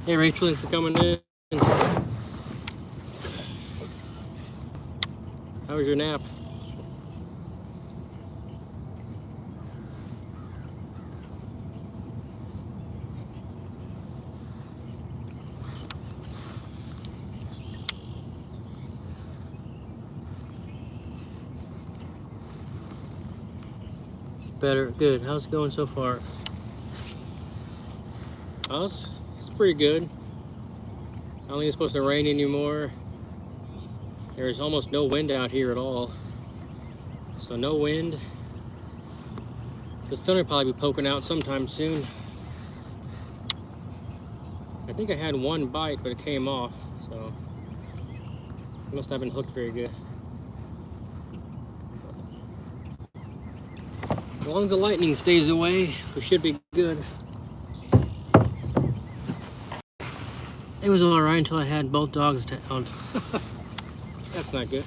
Hey Rachel, thanks for coming in. How was your nap? Better, good. How's it going so far? Us? It's pretty good. I don't think it's supposed to rain anymore. There's almost no wind out here at all. So no wind. The sun will probably be poking out sometime soon. I think I had one bite, but it came off, so it must not have been hooked very good. As long as the lightning stays away, we should be good. It was all right until I had both dogs down. That's not good.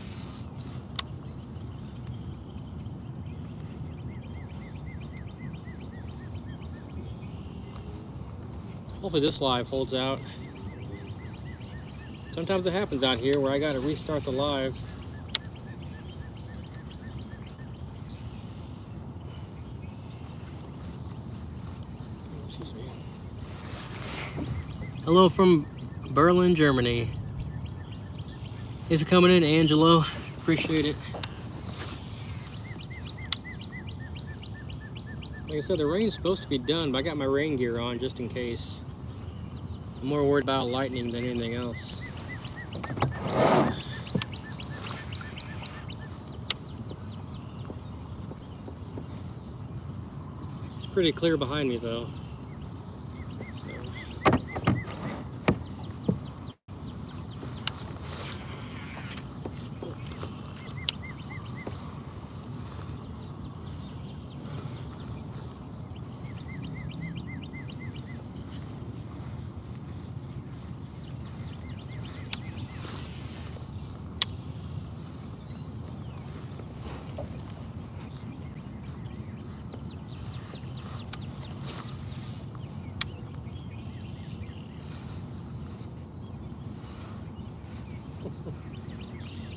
Hopefully this live holds out. Sometimes it happens out here where I gotta restart the live. Excuse me. Hello from Berlin, Germany. Thanks for coming in, Angelo. Appreciate it. Like I said, the rain's supposed to be done, but I got my rain gear on just in case. I'm more worried about lightning than anything else. It's pretty clear behind me though.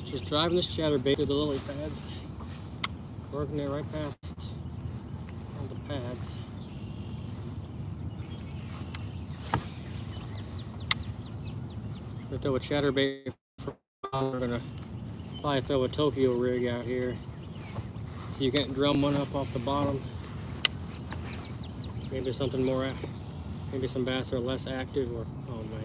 Just driving this chatterbait to the lily pads. Working it right past all the pads. We'll throw a chatterbait for we're gonna probably throw a Tokyo rig out here. So you can't drum one up off the bottom. Maybe something more, maybe some bass are less active or, oh man.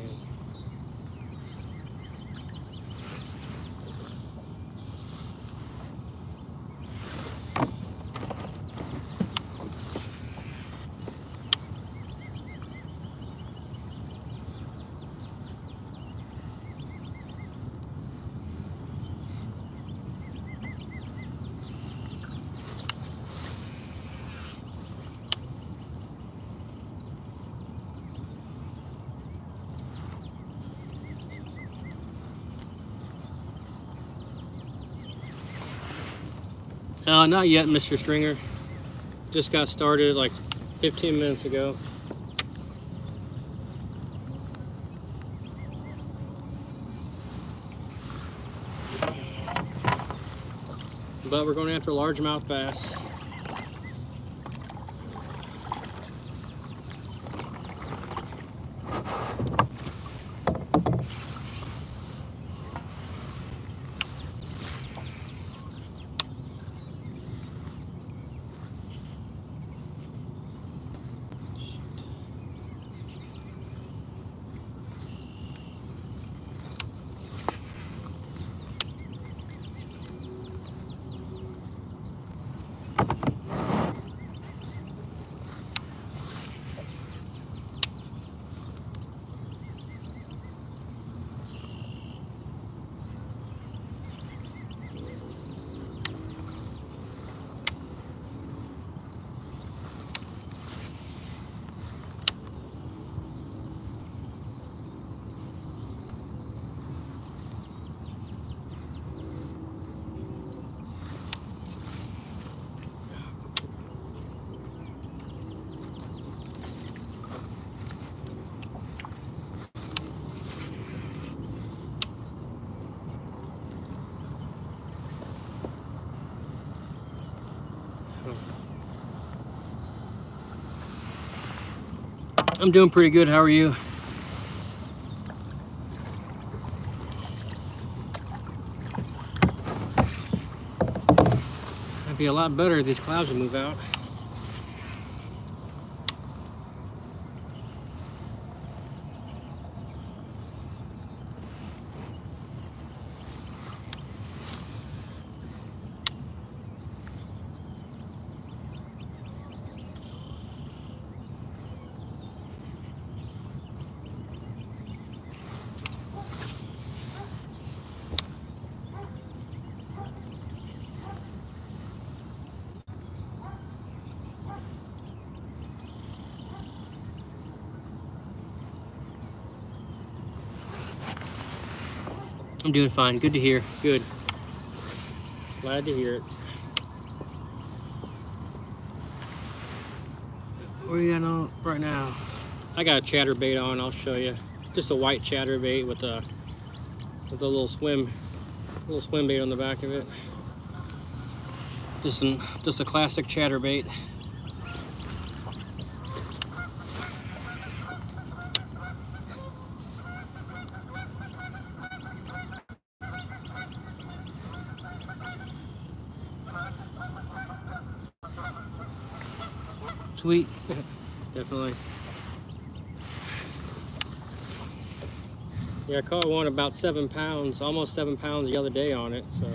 Not yet, Mr. Stringer. Just got started like 15 minutes ago. But we're going after largemouth bass. I'm doing pretty good. How are you? It'd be a lot better if these clouds would move out. I'm doing fine. Good to hear. Good. Glad to hear it. What do you got on right now? I got a chatterbait on. I'll show you. Just a white chatterbait with a little swim bait on the back of it. Just a classic chatterbait. Sweet. Definitely. Yeah, I caught one about 7 pounds, almost 7 pounds the other day on it, so.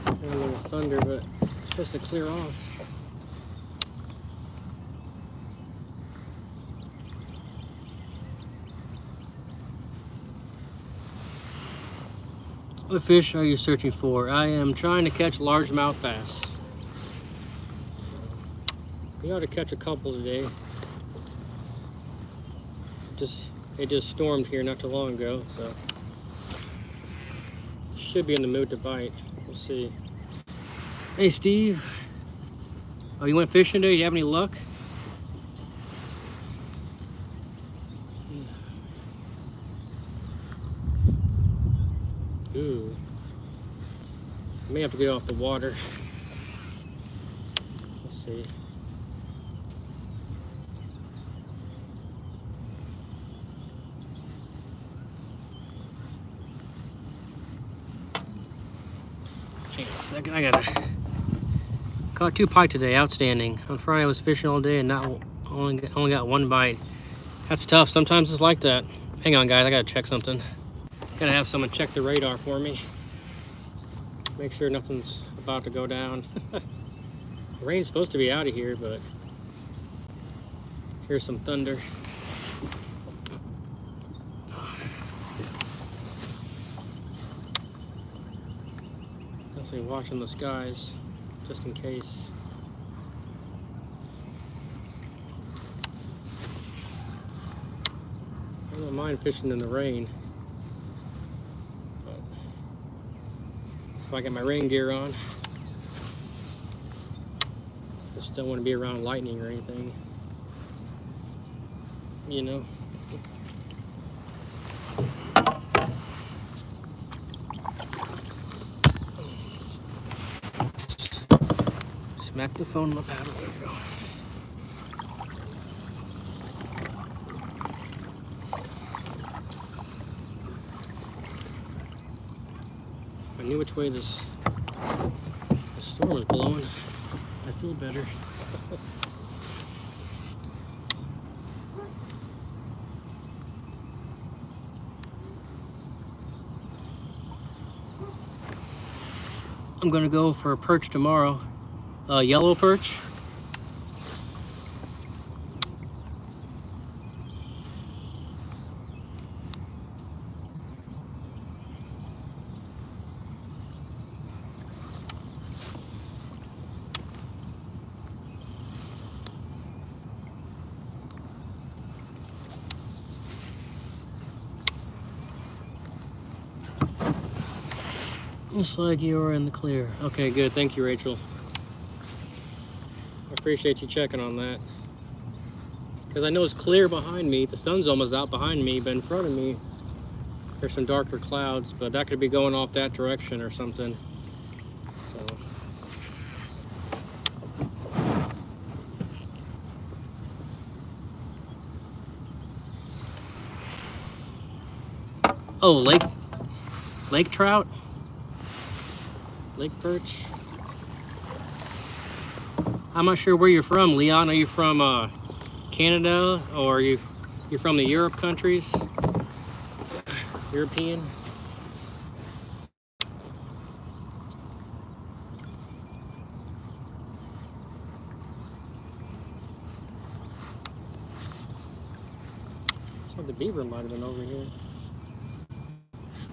A little thunder, but it's supposed to clear off. What fish are you searching for? I am trying to catch largemouth bass. We ought to catch a couple today. It just stormed here not too long ago, so should be in the mood to bite. We'll see. Hey, Steve. Oh, you went fishing today? You have any luck? Ooh. I may have to get off the water. Let's see. Hang on a second, I gotta... Caught 2 pike today, outstanding. On Friday I was fishing all day and only got 1 bite. That's tough, sometimes it's like that. Hang on guys, I gotta check something. Gotta have someone check the radar for me. Make sure nothing's about to go down. The rain's supposed to be out of here, but here's some thunder. Definitely watching the skies, just in case. I don't mind fishing in the rain. If I get my rain gear on, just don't want to be around lightning or anything, you know. Smack the phone in my paddle. There we go. I knew which way the storm was blowing. I feel better. I'm gonna go for a perch tomorrow. Yellow perch. Looks like you are in the clear. Okay, good. Thank you, Rachel. I appreciate you checking on that. Because I know it's clear behind me. The sun's almost out behind me, but in front of me, there's some darker clouds, but that could be going off that direction or something. So, Oh, lake trout, lake perch. I'm not sure where you're from, Leon. Are you from Canada, or you're from the Europe countries? European? So the beaver might have been over here.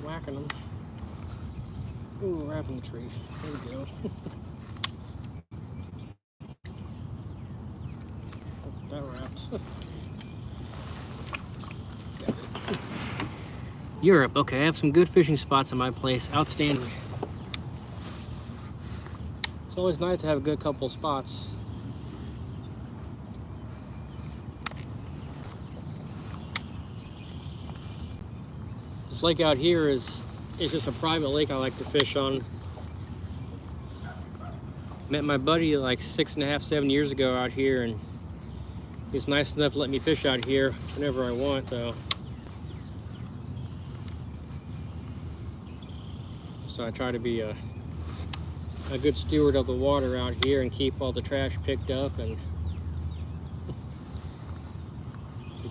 Whacking them. Ooh, right up in the tree. There we go. That wrapped. Europe. Okay, I have some good fishing spots in my place. Outstanding. It's always nice to have a good couple spots. This lake out here is just a private lake I like to fish on. Met my buddy like 6.5, 7 years ago out here, and he's nice enough to let me fish out here whenever I want, though. So I try to be a good steward of the water out here and keep all the trash picked up and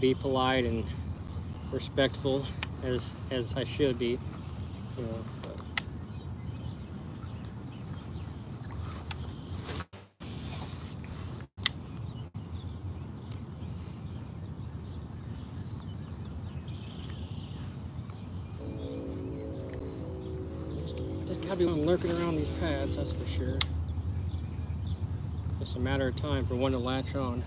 be polite and respectful as I should be, you know. There's gotta be one lurking around these pads, that's for sure. It's a matter of time for one to latch on.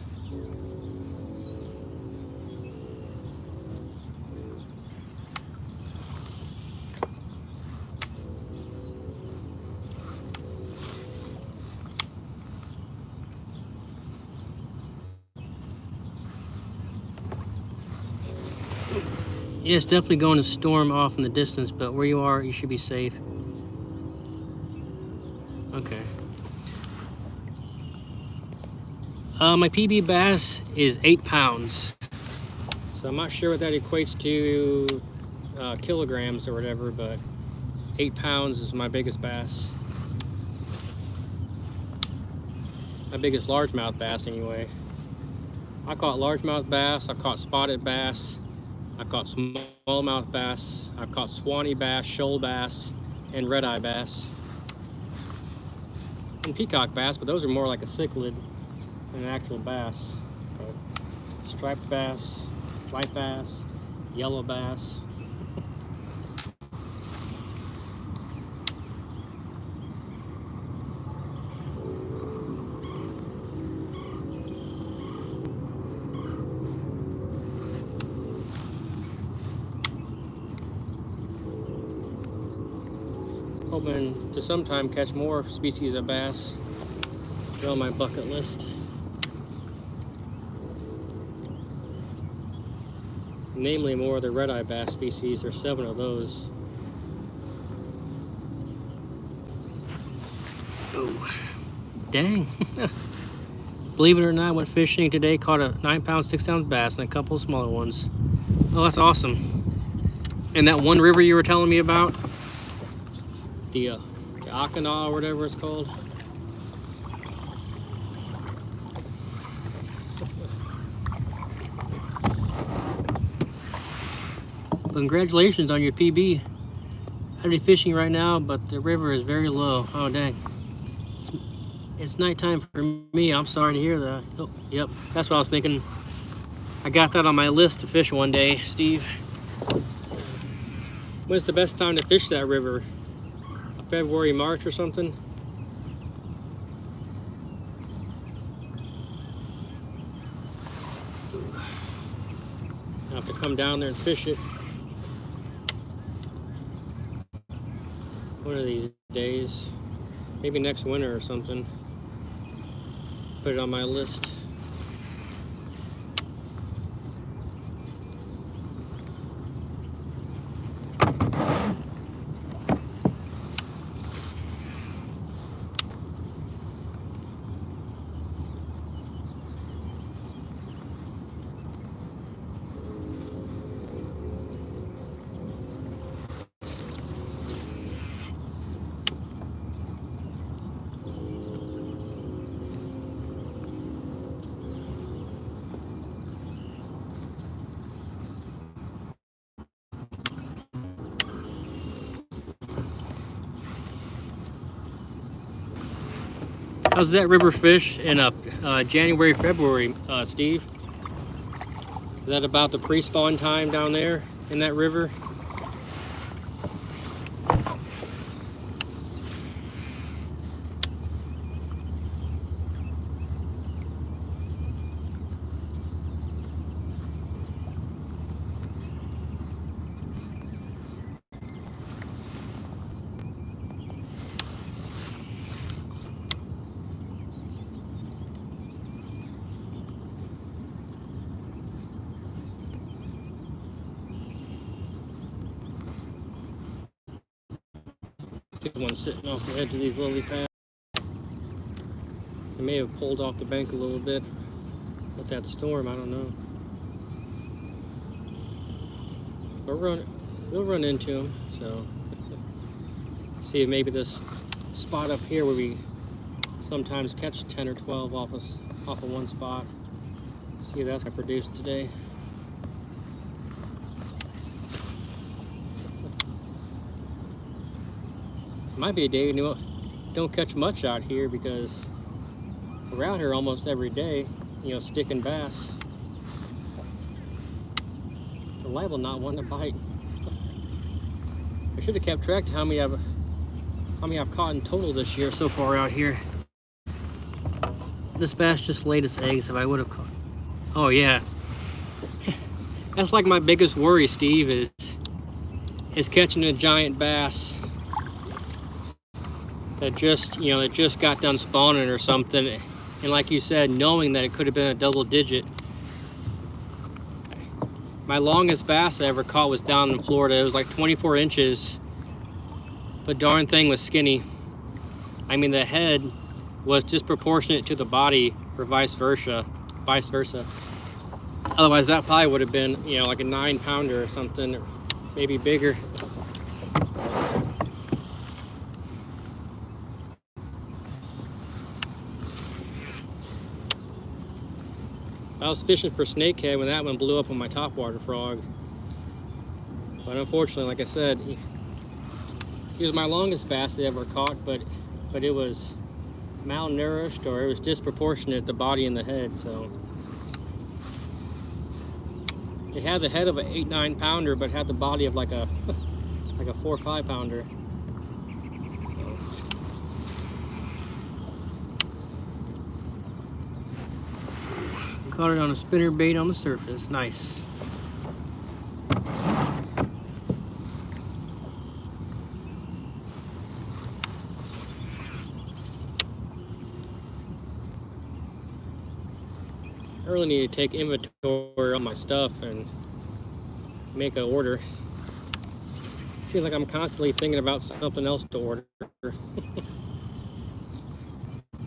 Yeah, it's definitely going to storm off in the distance, but where you are, you should be safe. Okay. My PB bass is 8 pounds. So I'm not sure what that equates to kilograms or whatever, but 8 pounds is my biggest bass. My biggest largemouth bass, anyway. I caught largemouth bass, I caught spotted bass, I caught smallmouth bass, I caught Swanee bass, shoal bass, and red-eye bass. And peacock bass, but those are more like a cichlid than an actual bass. But striped bass, white bass, yellow bass. Hoping to sometime catch more species of bass. They're on my bucket list. Namely more of the red-eye bass species. There's 7 of those. Oh, dang. Believe it or not, I went fishing today, caught a 9-pound, 6-ounce bass and a couple of smaller ones. Oh, that's awesome. And that one river you were telling me about, the Akana or whatever it's called. Congratulations on your PB. I'd be fishing right now, but the river is very low. Oh, dang. It's nighttime for me. I'm sorry to hear that. Oh, yep, that's what I was thinking. I got that on my list to fish one day, Steve. When's the best time to fish that river? February, March or something? I'll have to come down there and fish it one of these days. Maybe next winter or something. Put it on my list. How's that river fish in January, February, Steve? Is that about the pre-spawn time down there in that river? This one's sitting off the edge of these lily pads. They may have pulled off the bank a little bit with that storm, I don't know. But we'll run into them, so see if maybe this spot up here where we sometimes catch 10 or 12 off of one spot. See if that's what I produced today. Might be a day you don't catch much out here because around here almost every day, sticking bass. The live will not want to bite. I should have kept track of how many I've caught in total this year so far out here. This bass just laid its eggs. If I would have caught, oh yeah, that's like my biggest worry, Steve, is catching a giant bass that just got done spawning or something, and like you said, knowing that it could have been a double digit. My longest bass I ever caught was down in Florida. It was like 24 inches. The darn thing was skinny. I mean, the head was disproportionate to the body, or vice versa. Otherwise, that probably would have been, like a 9-pounder or something, or maybe bigger. I was fishing for snakehead when that one blew up on my topwater frog. But unfortunately, like I said, he was my longest bass I ever caught, but it was malnourished, or it was disproportionate, the body and the head. So it had the head of an 8-9 pounder, but had the body of like a 4 or 5 pounder. Caught it on a spinner bait on the surface. Nice. I really need to take inventory on my stuff and make an order. Seems like I'm constantly thinking about something else to order.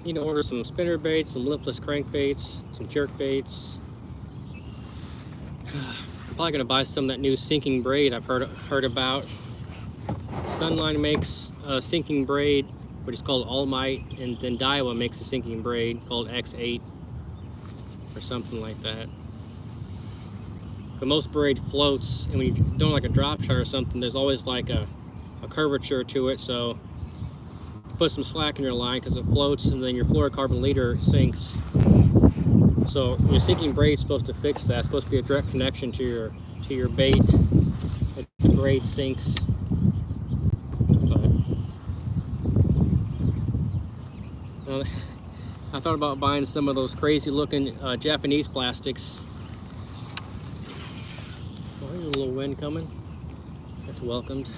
Need to order some spinner baits, some lipless crankbaits, some jerk baits. I'm probably gonna buy some of that new sinking braid I've heard about. Sunline makes a sinking braid, which is called All Might, and then Daiwa makes a sinking braid called X8 or something like that. But most braid floats, and when you're doing like a drop shot or something, there's always like a curvature to it, so put some slack in your line because it floats, and then your fluorocarbon leader sinks. So your sinking braid is supposed to fix that. It's supposed to be a direct connection to your bait. The braid sinks. But I thought about buying some of those crazy looking Japanese plastics. Oh, there's a little wind coming. That's welcomed.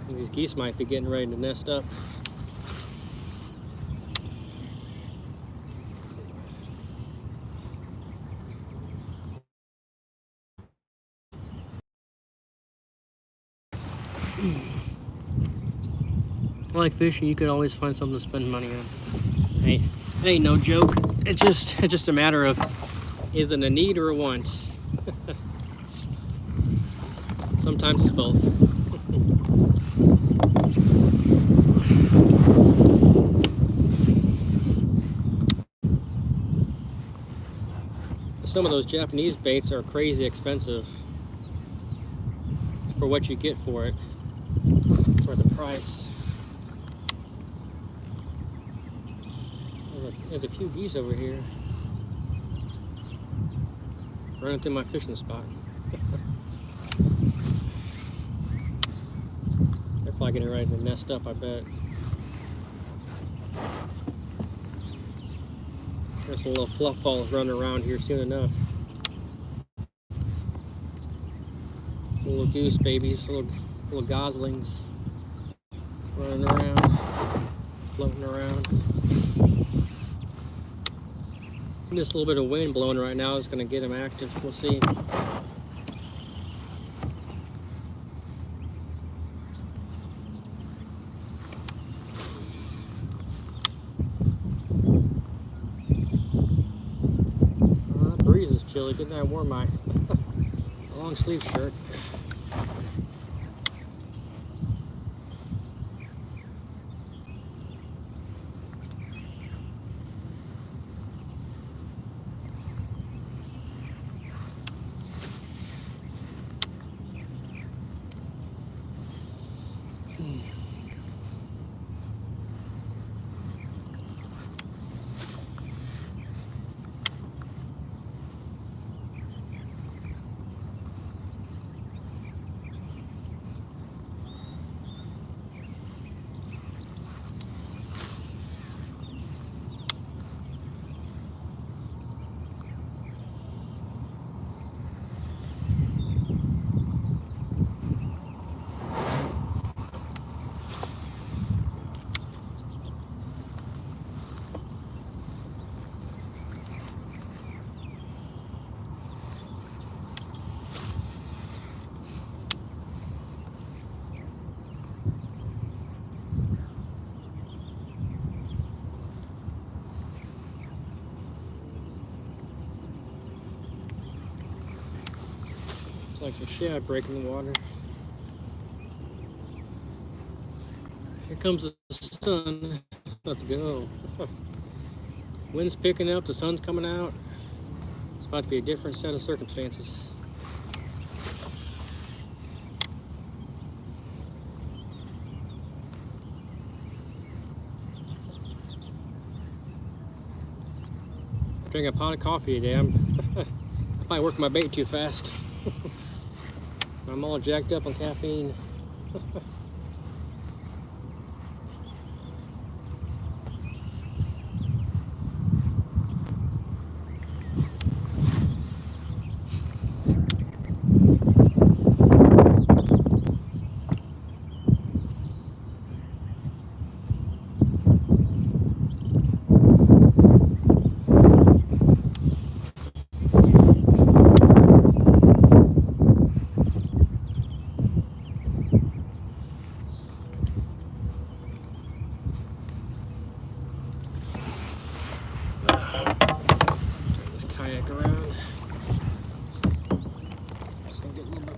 These geese might be getting ready to nest up. I like fishing. You could always find something to spend money on. Hey, it ain't no joke. It's just a matter of, is it a need or a want? Sometimes it's both. Some of those Japanese baits are crazy expensive for what you get for it, for the price. There's a few geese over here running through my fishing spot. They're probably getting ready to nest up, I bet. There's some little fluff balls running around here soon enough. Little goose babies, little goslings running around, floating around. Just a little bit of wind blowing right now is going to get them active. We'll see. The breeze is chilly. Getting that warm my long sleeve shirt. Like a shad breaking the water. Here comes the sun. Let's go. Wind's picking up, the sun's coming out. It's about to be a different set of circumstances. Drinking a pot of coffee today. I'm probably working my bait too fast. I'm all jacked up on caffeine. Kayak around so I get a little bit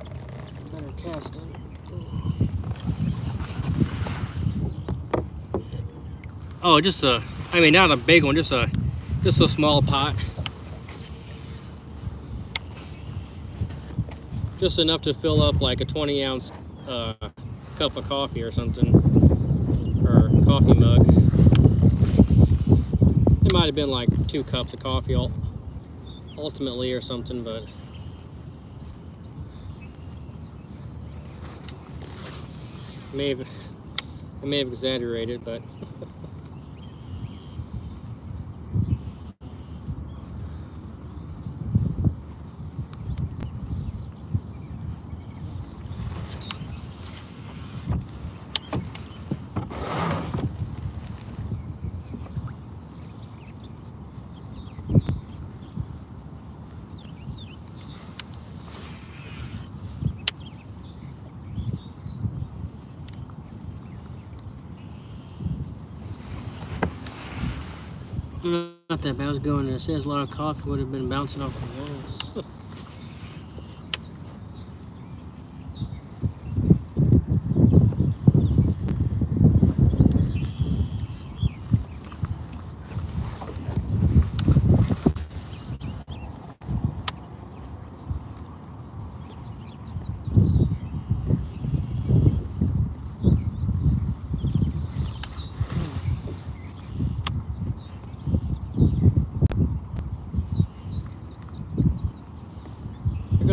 better casting. Oh, just I mean, not a big one, just a small pot, just enough to fill up like a 20-ounce cup of coffee or something, or coffee mug. It might have been like 2 cups of coffee ultimately or something, but I may have exaggerated, but not that bad. I was going to say a lot of coffee would have been bouncing off the walls.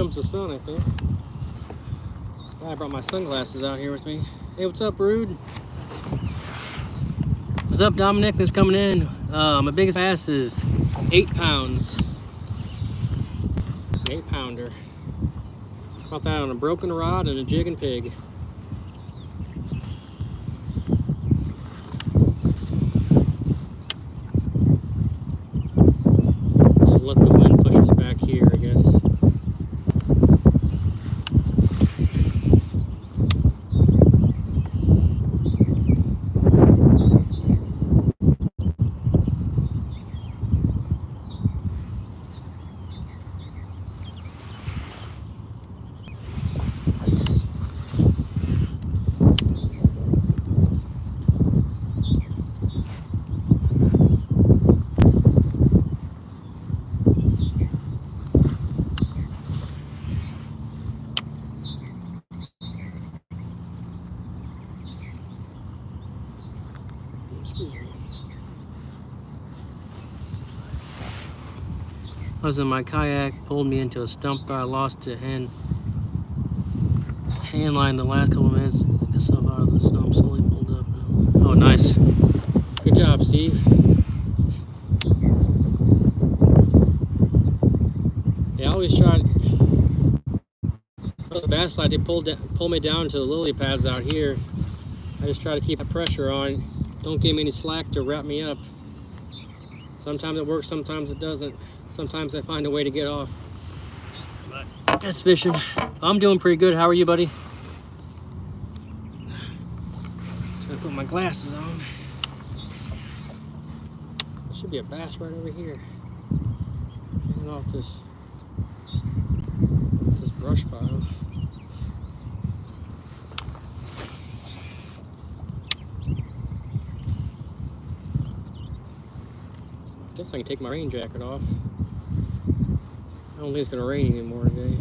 comes the sun, I think. I brought my sunglasses out here with me. Hey, what's up, Rude? What's up, Dominic? That's coming in. My biggest bass is 8 pounds. An 8-pounder. Caught that on a broken rod and a jig and pig. So let the wind push us back here, I guess. Excuse me. I was in my kayak, pulled me into a stump there. I lost a hand line the last couple of minutes. Got myself out of the stump, slowly pulled up. Oh, nice. Good job, Steve. Yeah, I always try the bass slide, they pull me down to the lily pads out here. I just try to keep the pressure on. Don't give me any slack to wrap me up. Sometimes it works, sometimes it doesn't. Sometimes I find a way to get off. But that's fishing. I'm doing pretty good. How are you, buddy? Trying to put my glasses on. There should be a bass right over here. Hanging off this brush pile. I guess I can take my rain jacket off. I don't think it's gonna rain anymore today.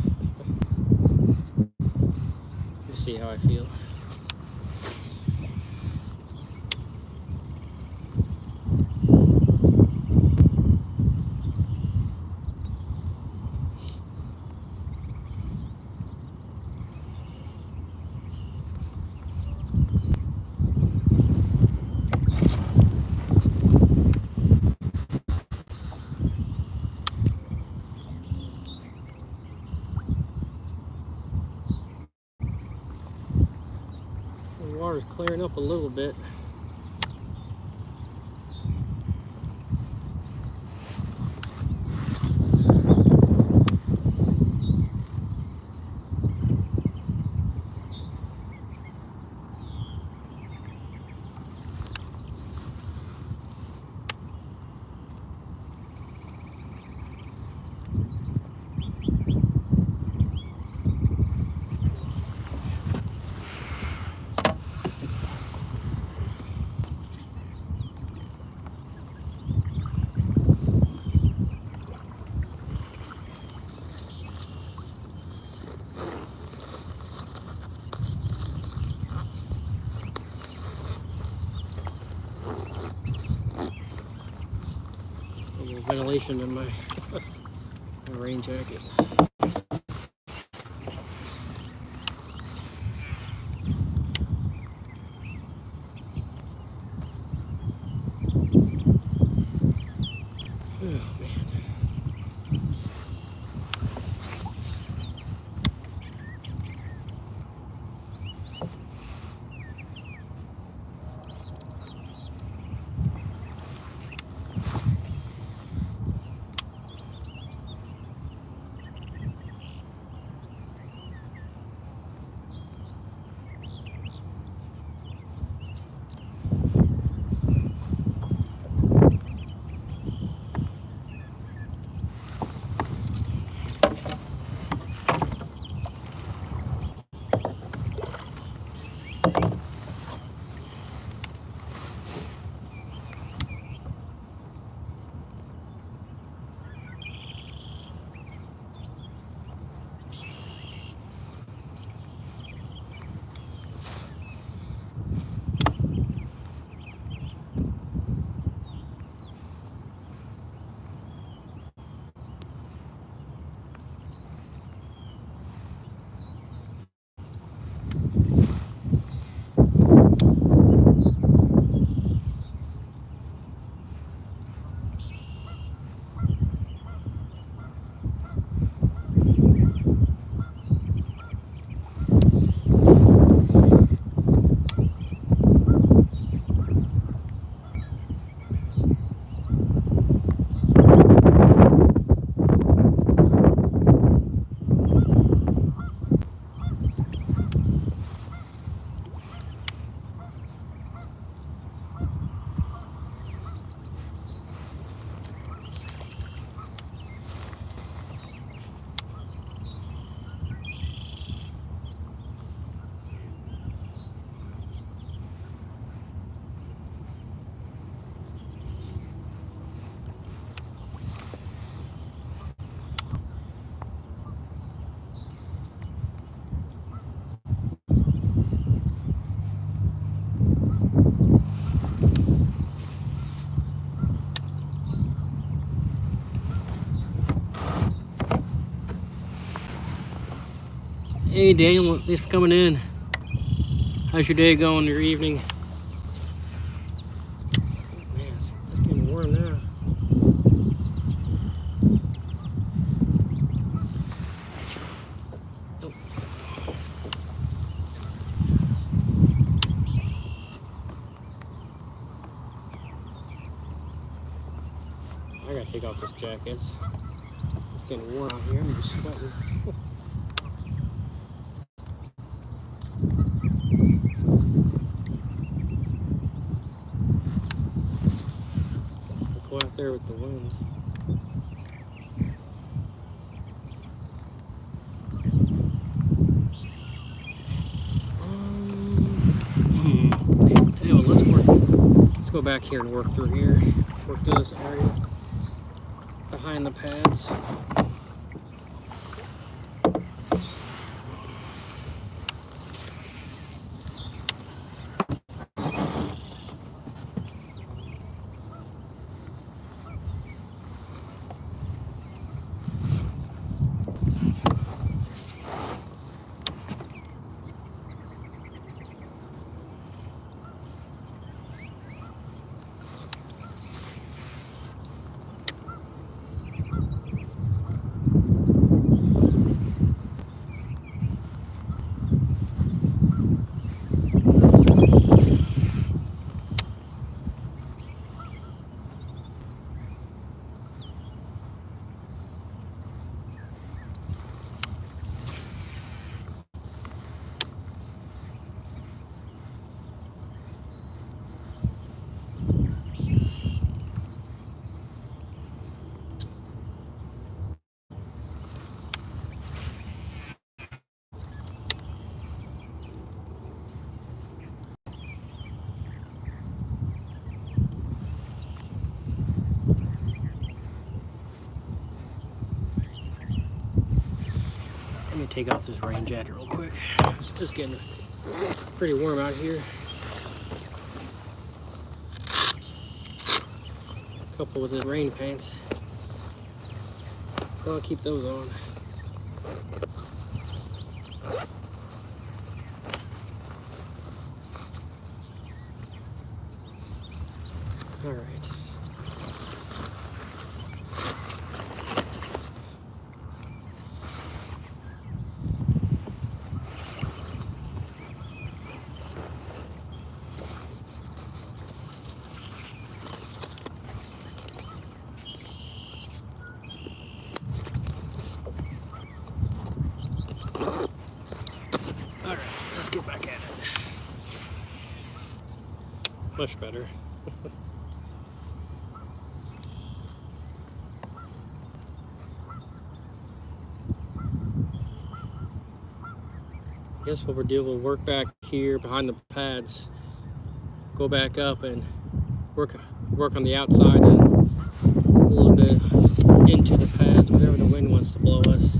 Let's see how I feel. The water's clearing up a little bit. Ventilation in my rain jacket. Oh, man. Hey Daniel, thanks for coming in. How's your day going, your evening? Man, it's getting warm now. Oh. I gotta take off this jacket. It's getting warm out here. I'm just sweating. Go out there with the wind. Tell you what, let's go back here and work through here. Work through this area behind the pads. Let me take off this rain jacket real quick. It's getting pretty warm out here. Couple with the rain pants. I'll keep those on. All right. All right, let's get back at it. Much better. I guess what we're doing, we'll work back here behind the pads, go back up and work on the outside and a little bit into the pads, whatever the wind wants to blow us.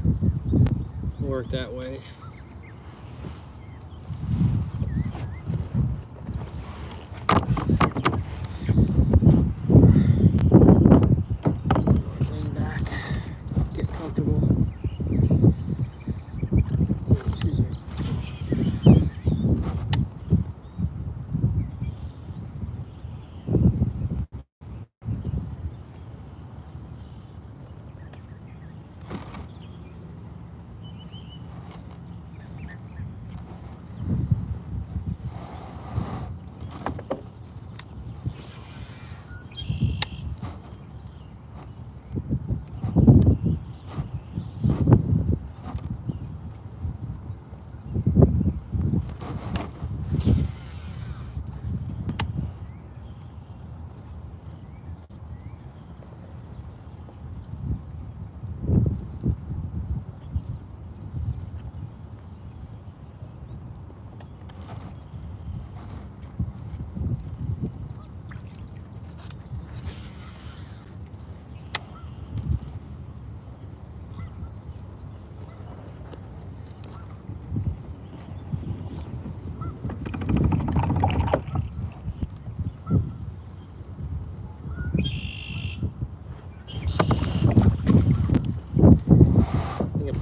We'll work that way. Lean back, get comfortable. Excuse me.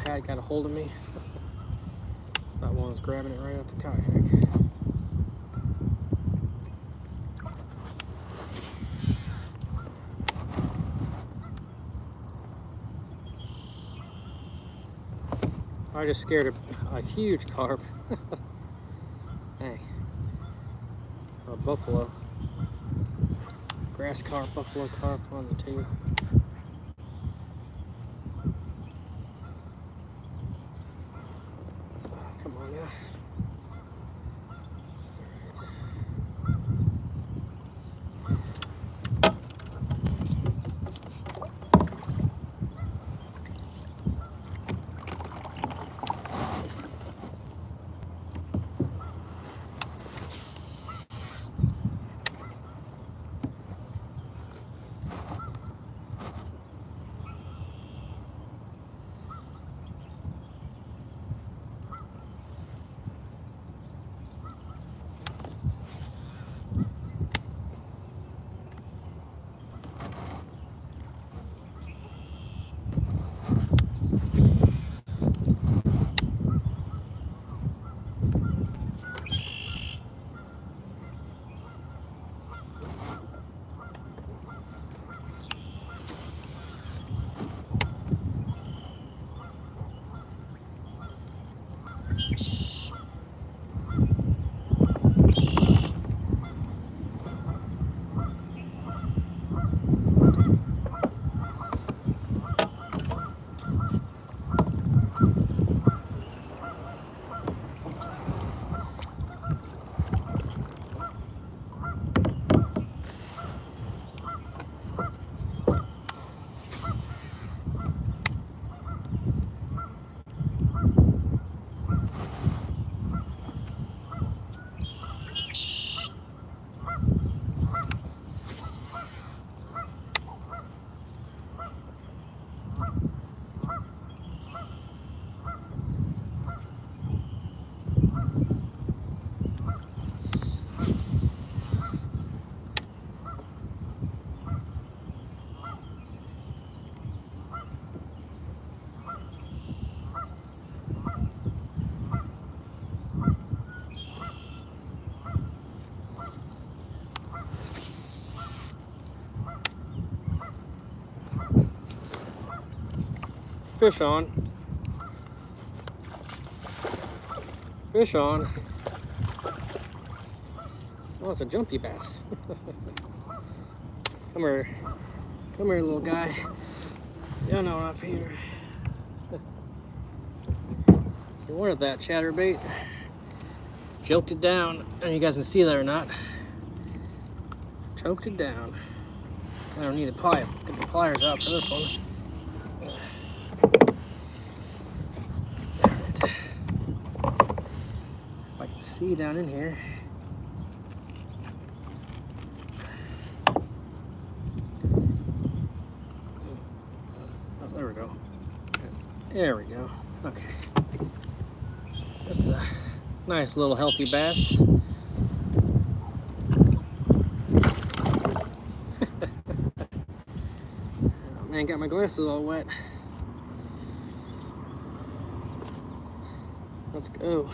Pad got a hold of me. was grabbing it right out the kayak. I just scared a huge carp. Hey, a buffalo. Grass carp, buffalo carp on the tube. Come on now. Fish on. Fish on. Oh, it's a jumpy bass. Come here, little guy. Yeah, no, up here. You wanted that chatterbait. Choked it down. I don't know if you guys can see that or not. Choked it down. I don't need a plier. Get the pliers out for this one. If I can see down in here. Oh, there we go. There we go. Okay. That's a nice little healthy bass. Oh man, got my glasses all wet. Let's go.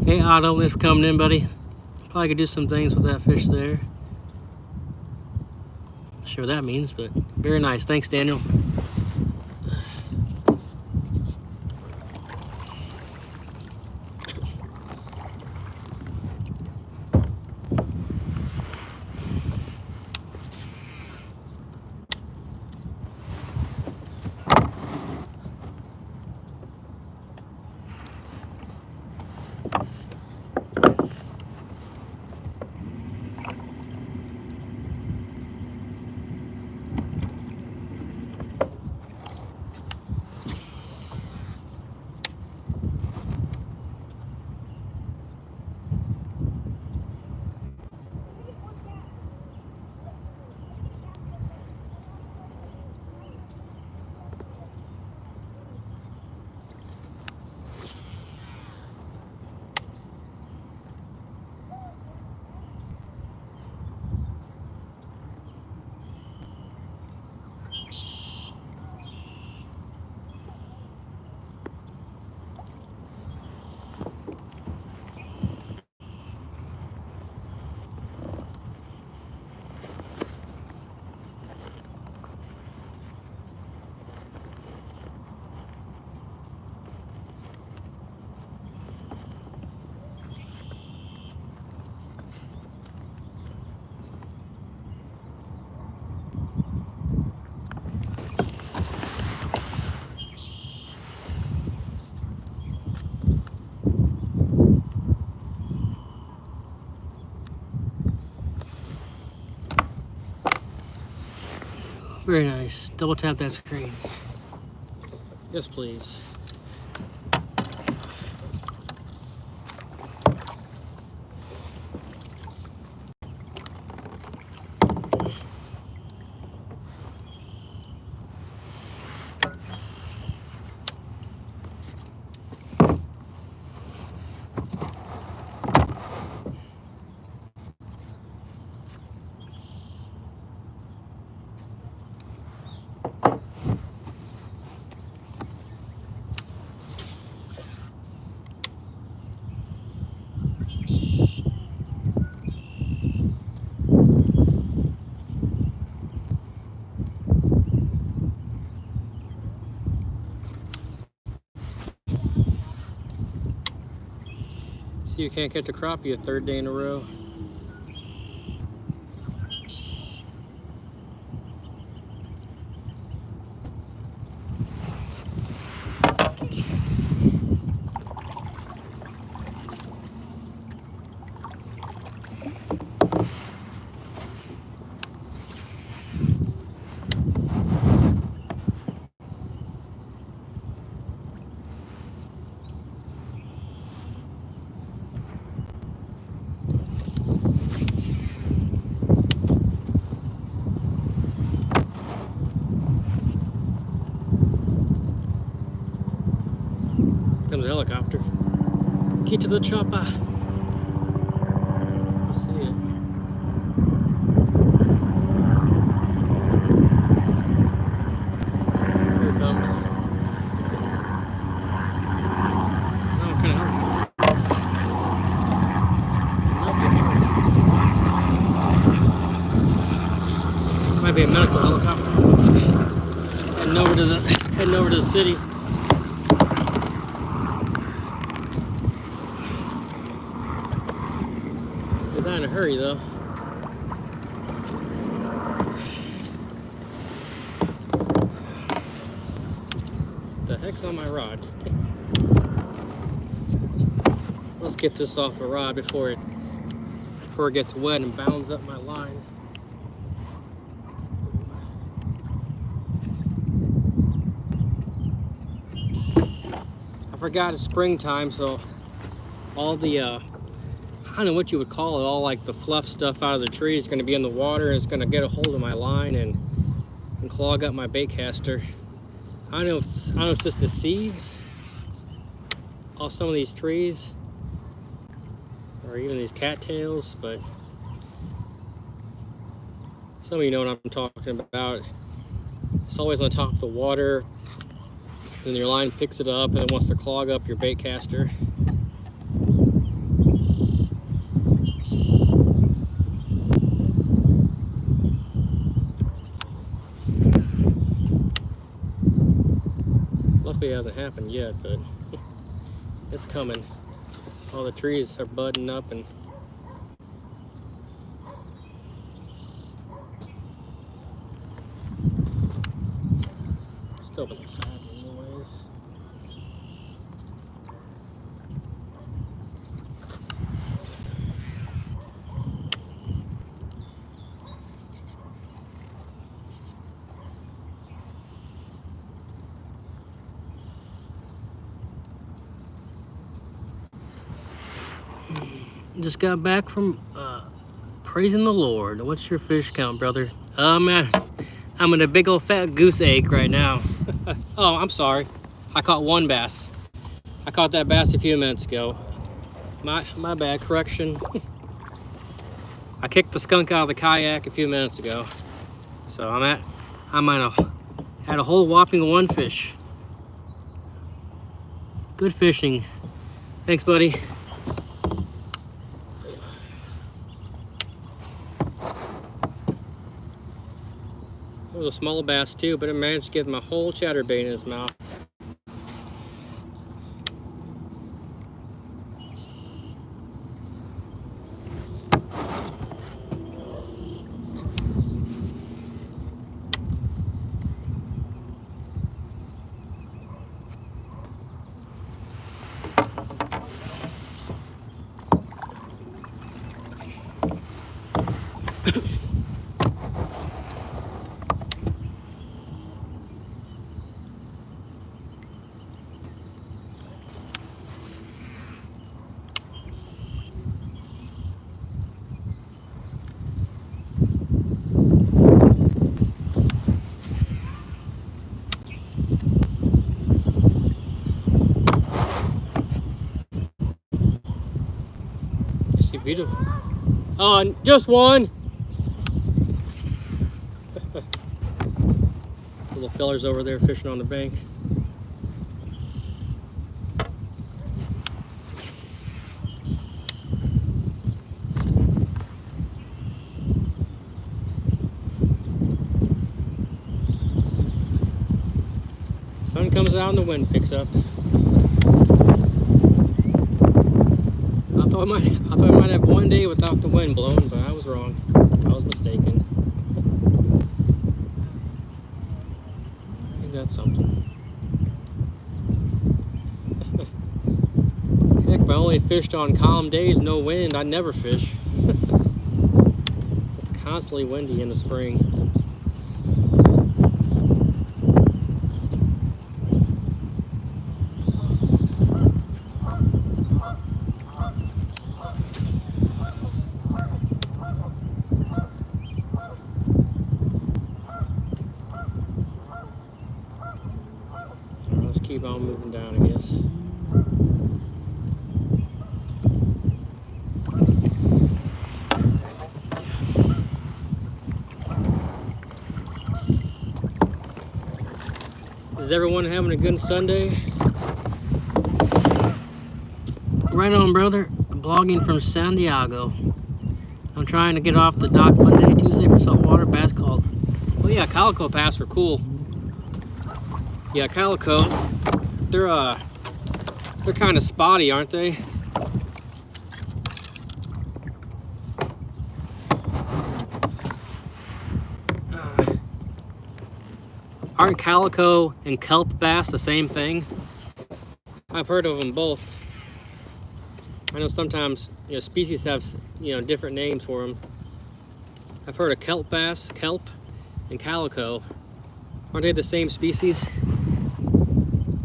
Hey Otto, thanks for coming in, buddy. Probably could do some things with that fish there. Not sure what that means, but very nice. Thanks, Daniel. Very nice. Double tap that screen. Yes, please. See, you can't catch a crappie a third day in a row. Comes a helicopter. Get to the chopper. I see it. Here it comes. Oh, what kind of helicopter? Might be a medical helicopter. Heading over to the city. Not in a hurry though. What the heck's on my rod? Let's get this off the rod before it gets wet and bounds up my line. I forgot it's springtime, so all the I don't know what you would call it, all like the fluff stuff out of the tree is going to be in the water, and it's going to get a hold of my line and clog up my bait caster. I don't know if it's just the seeds off some of these trees or even these cattails, but some of you know what I'm talking about. It's always on top of the water, and your line picks it up and it wants to clog up your bait caster. Luckily it hasn't happened yet, but it's coming. All the trees are budding up and still been bad anyways. Just got back from praising the Lord. What's your fish count, brother? Man, I'm in a big old fat goose egg right now. Oh, I'm sorry. I caught one bass. I caught that bass a few minutes ago. My bad, correction. I kicked the skunk out of the kayak a few minutes ago. So I might have had a whole whopping one fish. Good fishing. Thanks, buddy. It was a small bass too, but it managed to get my whole chatterbait in his mouth. beautiful. Oh, just one. Little fellers over there fishing on the bank. Sun comes out and the wind picks up. I thought I might have one day without the wind blowing, but I was wrong. I was mistaken. I think that's something. Heck, if I only fished on calm days, no wind, I'd never fish. It's constantly windy in the spring. Keep on moving down, I guess. Is everyone having a good Sunday? Right on, brother. Blogging from San Diego. I'm trying to get off the dock Monday, Tuesday for saltwater bass called. Oh yeah, calico bass are cool. Yeah, calico. They're kind of spotty, aren't they? Aren't calico and kelp bass the same thing? I've heard of them both. I know sometimes species have different names for them. I've heard of kelp bass, kelp, and calico. Aren't they the same species?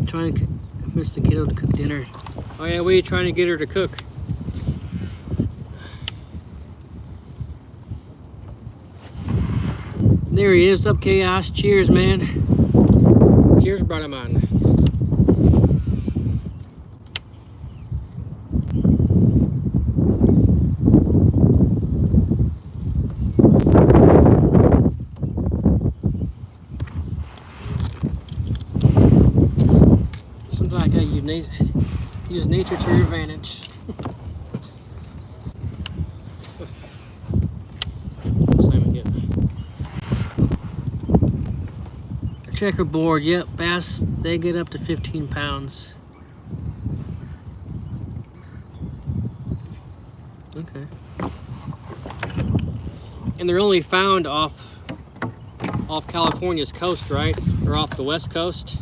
Trying to convince the kiddo to cook dinner. Oh yeah, what are you trying to get her to cook? There he is. Up, Chaos. Cheers, man. Cheers, brother man. Sometimes I gotta use nature to your advantage. Checkerboard, yep, bass, they get up to 15 pounds. Okay. And they're only found off California's coast, right? Or off the west coast.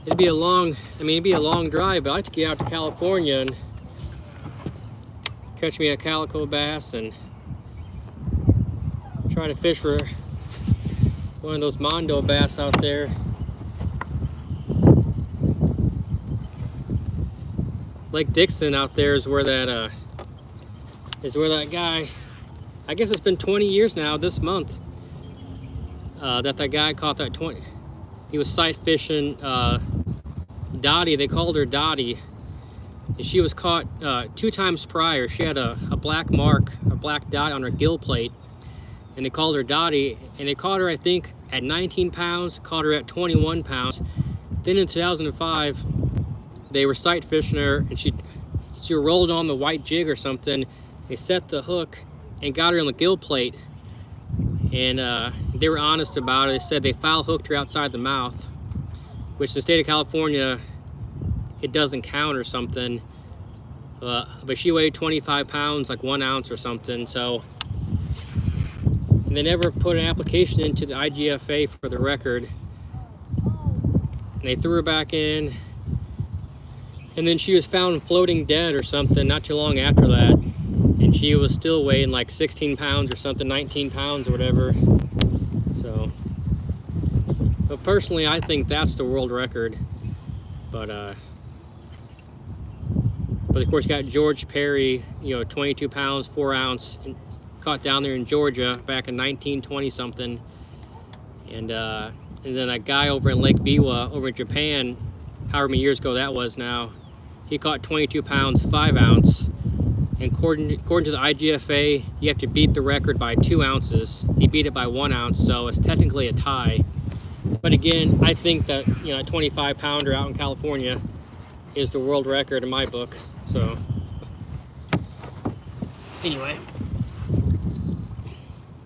It'd be a long drive, but I'd like to get out to California and catch me a calico bass and try to fish for one of those Mondo bass out there. Lake Dixon out there is where that guy, I guess it's been 20 years now this month, that guy caught that 20. He was sight fishing Dottie. They called her Dottie. And she was caught 2 times prior. She had a black mark, a black dot on her gill plate. And they called her Dottie, and they caught her, I think, at 19 pounds, caught her at 21 pounds. Then in 2005, they were sight fishing her, and she rolled on the white jig or something. They set the hook and got her on the gill plate, and they were honest about it. They said they foul hooked her outside the mouth, which in the state of California, it doesn't count or something. But she weighed 25 pounds, like 1 ounce or something, so. And they never put an application into the IGFA for the record. And they threw her back in. And then she was found floating dead or something not too long after that. And she was still weighing like 16 pounds or something, 19 pounds or whatever. So, but personally, I think that's the world record. But of course, you got George Perry, 22 pounds, 4 ounce. Caught down there in Georgia back in 1920 something, and then a guy over in Lake Biwa over in Japan however many years ago that was now. He caught 22 pounds, 5 ounce. And according to the IGFA, you have to beat the record by 2 ounces. He beat it by 1 ounce, so it's technically a tie. But again, I think that, you know, a 25 pounder out in California is the world record in my book. So anyway,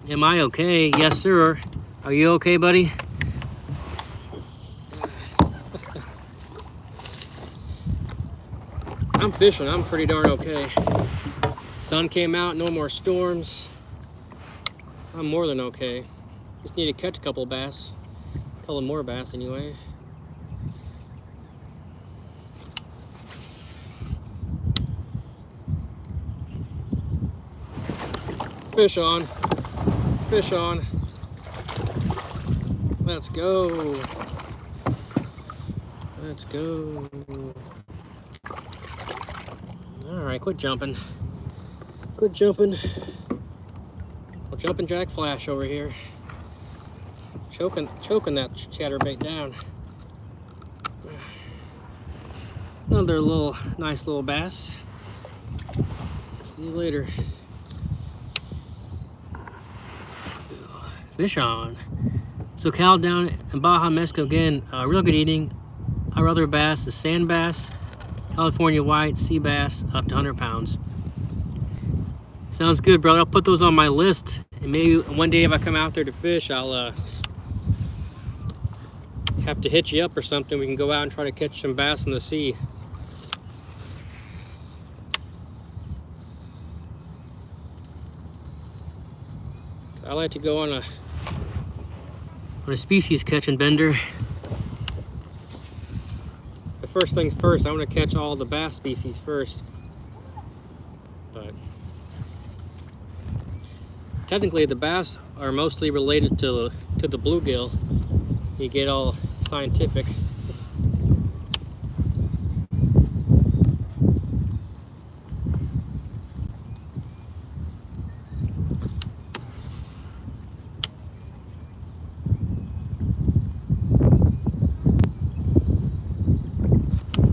am I okay? Yes, sir. Are you okay, buddy? I'm fishing. I'm pretty darn okay. Sun came out, no more storms. I'm more than okay. Just need to catch a couple bass. A couple more bass anyway. Fish on. Fish on. Let's go. Let's go. Alright, quit jumping. Quit jumping. Well, jumping jack flash over here. Choking that chatterbait down. Another nice little bass. See you later. Fish on. So Cal down in Baja Mexico again, real good eating. Our other bass is sand bass, California white, sea bass, up to 100 pounds. Sounds good, brother. I'll put those on my list. And maybe one day if I come out there to fish, I'll have to hit you up or something. We can go out and try to catch some bass in the sea. I like to go on a species catching bender. But first things first, I want to catch all the bass species first. But technically the bass are mostly related to the bluegill. You get all scientific.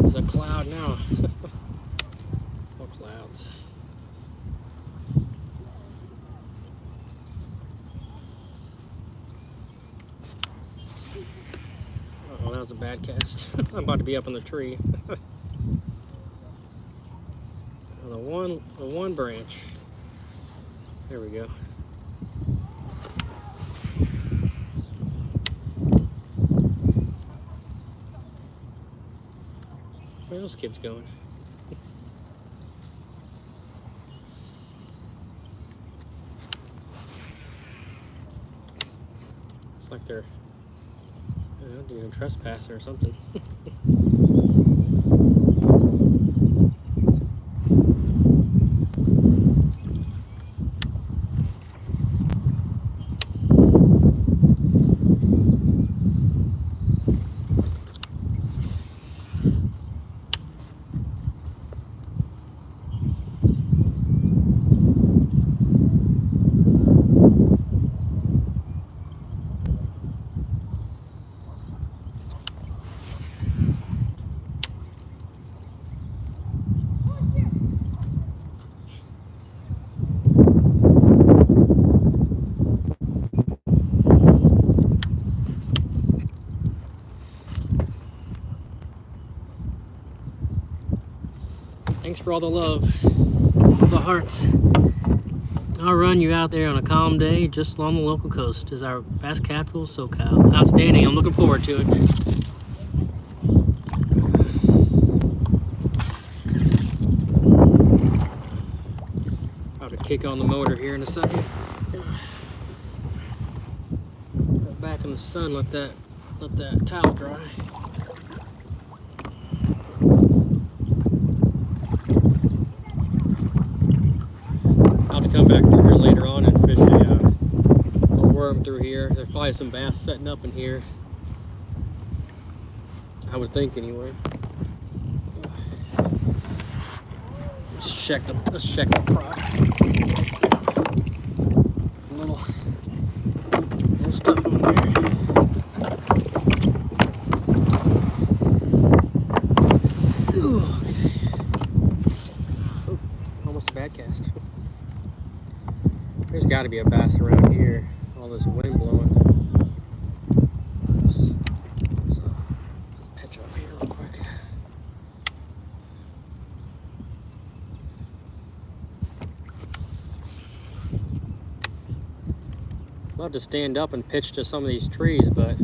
There's a cloud now. More clouds. Oh, that was a bad cast. I'm about to be up on the tree. On the one branch. There we go. Where are those kids going? It's like they're doing trespassing or something. Thanks for all the love, all the hearts. I'll run you out there on a calm day just along the local coast is our bass capital, SoCal. Outstanding. I'm looking forward to it. About to kick on the motor here in a second. Get back in the sun, let that towel dry. Come back through here later on and fish a worm through here. There's probably some bass setting up in here, I would think anyway. Let's check the prop. Little stuff in there. There's got to be a bass around here. All this wind blowing. Let's pitch up here real quick. Love to stand up and pitch to some of these trees, but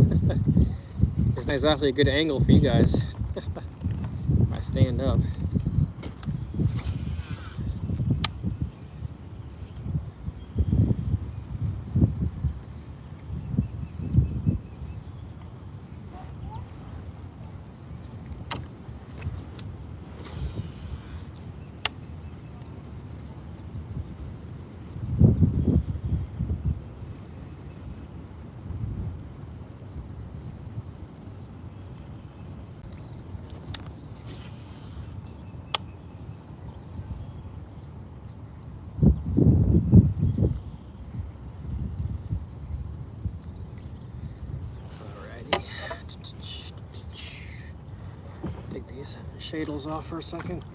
it's not exactly a good angle for you guys. I stand up. Take these shadles off for a second.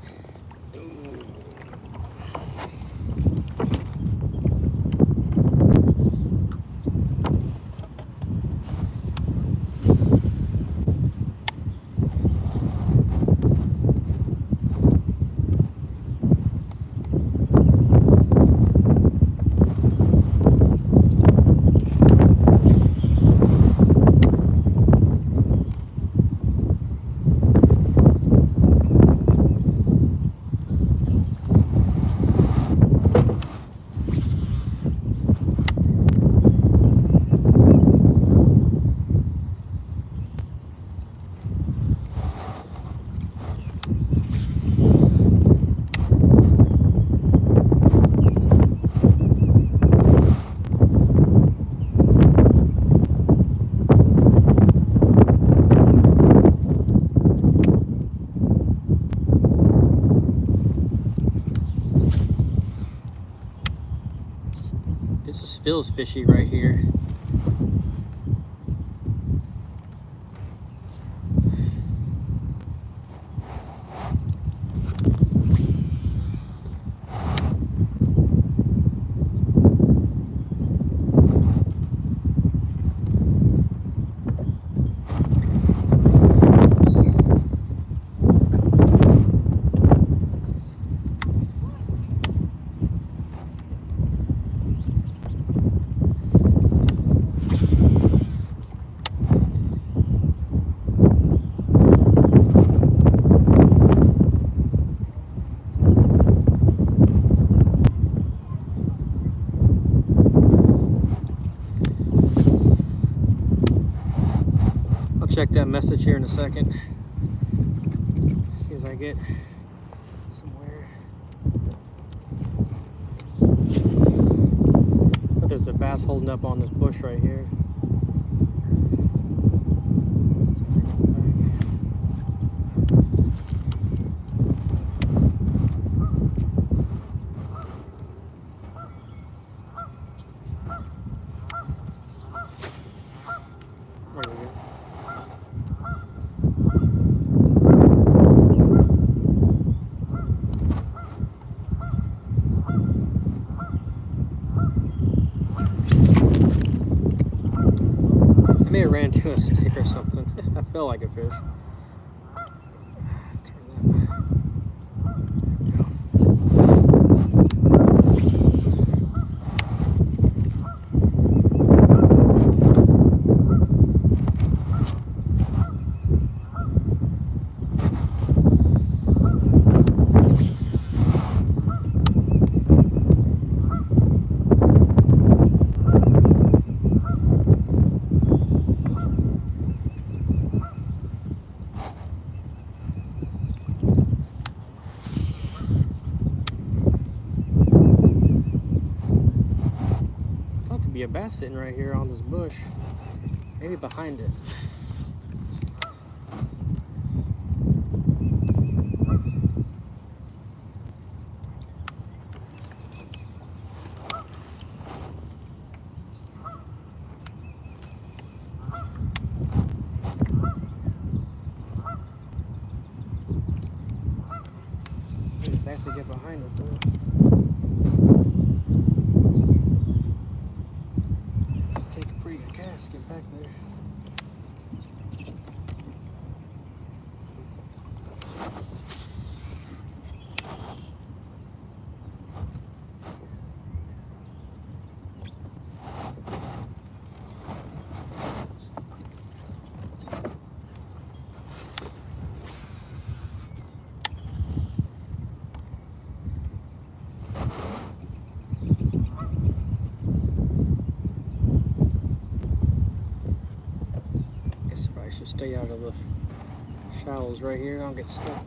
It just feels fishy right here. Check that message here in a second. As soon as I get somewhere. But there's a bass holding up on this bush right here. There we go. I may have ran to a stick or something. I felt like a fish. Be a bass sitting right here on this bush, maybe behind it. I just have to get behind it though. stay out of the shallows right here. I'll get stuck.